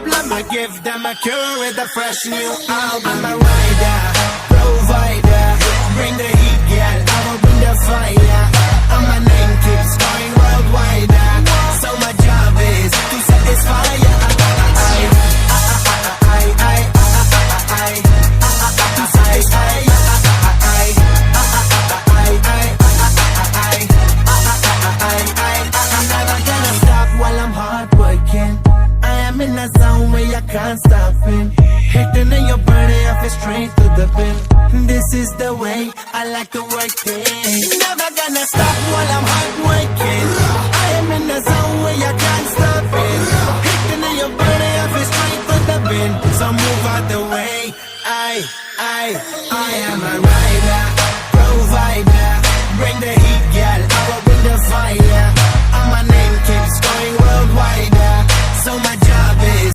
problem. I give them a cure with a fresh new album. I'm a rider, provider, bring the heat, girl, I will bring the fire. And my name keeps going worldwide, so my job is to satisfy ya. In a zone where you can't stop it. Hitting in your body, I feel straight to the pin. This is the way I like to work it. Never gonna stop while I'm hard working. I am in a zone where you can't stop it. Hitting in your body, I feel straight to the pin. So move out the way. I am a rider, provider, bring the heat.